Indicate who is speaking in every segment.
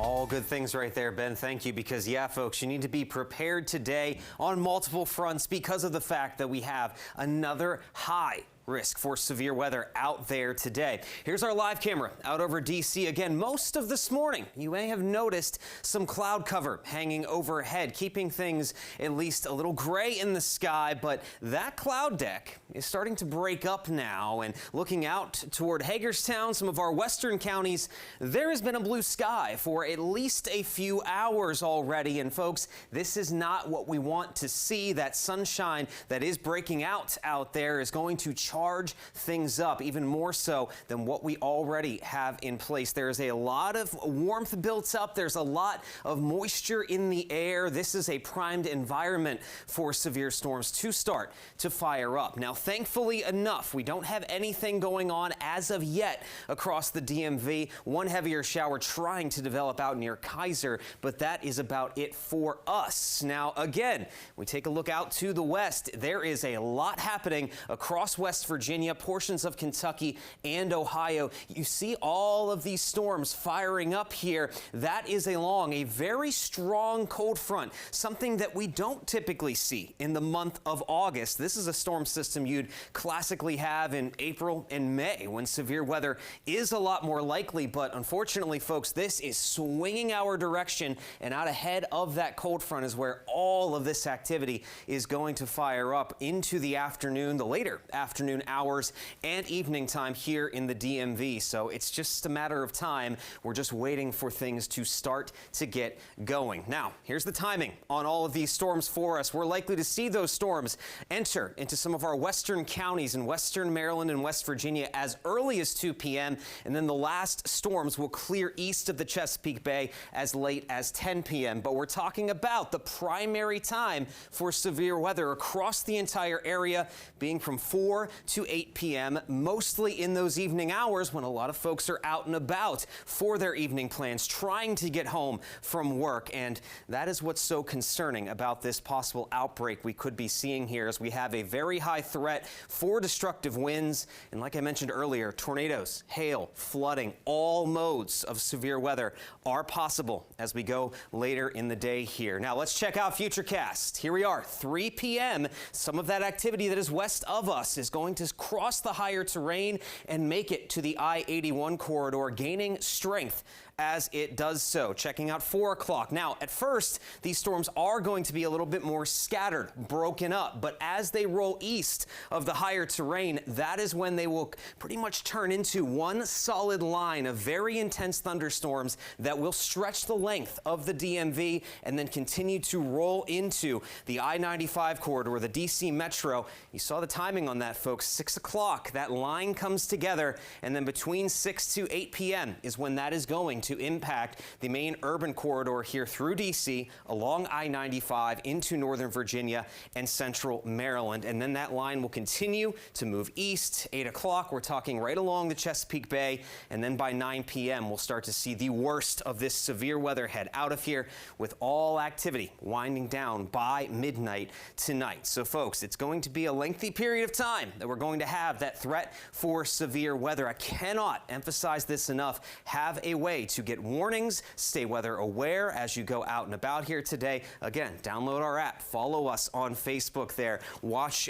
Speaker 1: All good things right there, Ben. Thank you. Because, yeah, folks, you need to be prepared today on multiple fronts because of the fact that we have another high risk for severe weather out there today. Here's our live camera out over D.C. again. Most of this morning, you may have noticed some cloud cover hanging overhead, keeping things at least a little gray in the sky. But that cloud deck is starting to break up now. And looking out toward Hagerstown, some of our western counties, there has been a blue sky for at least a few hours already. And folks, this is not what we want to see. That sunshine that is breaking out there is going to charge things up even more so than what we already have in place. There's a lot of warmth built up. There's a lot of moisture in the air. This is a primed environment for severe storms to start to fire up. Now, thankfully enough, we don't have anything going on as of yet across the DMV. One heavier shower trying to develop out near Kaiser, but that is about it for us. Now, again, we take a look out to the west. There is a lot happening across West Virginia, portions of Kentucky and Ohio. You see all of these storms firing up here. That is along a very strong cold front, something that we don't typically see in the month of August. This is a storm system you'd classically have in April and May when severe weather is a lot more likely. But unfortunately, folks, this is swinging our direction, and out ahead of that cold front is where all of this activity is going to fire up into the afternoon, the later afternoon hours and evening time here in the DMV. So it's just a matter of time. We're just waiting for things to start to get going. Now, here's the timing on all of these storms for us. We're likely to see those storms enter into some of our western counties in western Maryland and West Virginia as early as 2 p.m. And then the last storms will clear east of the Chesapeake Bay as late as 10 p.m. But we're talking about the primary time for severe weather across the entire area being from 4 to 8 p.m., mostly in those evening hours when a lot of folks are out and about for their evening plans, trying to get home from work. And that is what's so concerning about this possible outbreak we could be seeing here, as we have a very high threat for destructive winds. And like I mentioned earlier, tornadoes, hail, flooding, all modes of severe weather are possible as we go later in the day here. Now let's check out Futurecast. Here we are, 3 p.m. Some of that activity that is west of us is going to cross the higher terrain and make it to the I-81 corridor, gaining strength as it does so. Checking out 4 o'clock. Now, at first, these storms are going to be a little bit more scattered, broken up, but as they roll east of the higher terrain, that is when they will pretty much turn into one solid line of very intense thunderstorms that will stretch the length of the DMV and then continue to roll into the I-95 corridor, the DC Metro. You saw the timing on that, folks. 6 o'clock, that line comes together, and then between 6 to 8 p.m. is when that is going to impact the main urban corridor here through D.C., along I-95 into Northern Virginia and Central Maryland. And then that line will continue to move east. 8 o'clock, we're talking right along the Chesapeake Bay. And then by 9 p.m., we'll start to see the worst of this severe weather head out of here, with all activity winding down by midnight tonight. So, folks, it's going to be a lengthy period of time that we're going to have that threat for severe weather. I cannot emphasize this enough. Have a way to get warnings, stay weather aware as you go out and about here today. Again, download our app, follow us on Facebook there, watch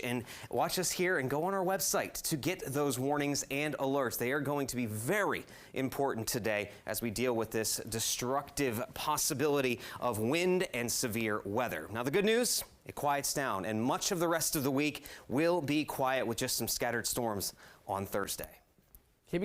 Speaker 1: us here, and go on our website to get those warnings and alerts. They are going to be very important today as we deal with this destructive possibility of wind and severe weather. Now, the good news, it quiets down, and much of the rest of the week will be quiet with just some scattered storms on Thursday.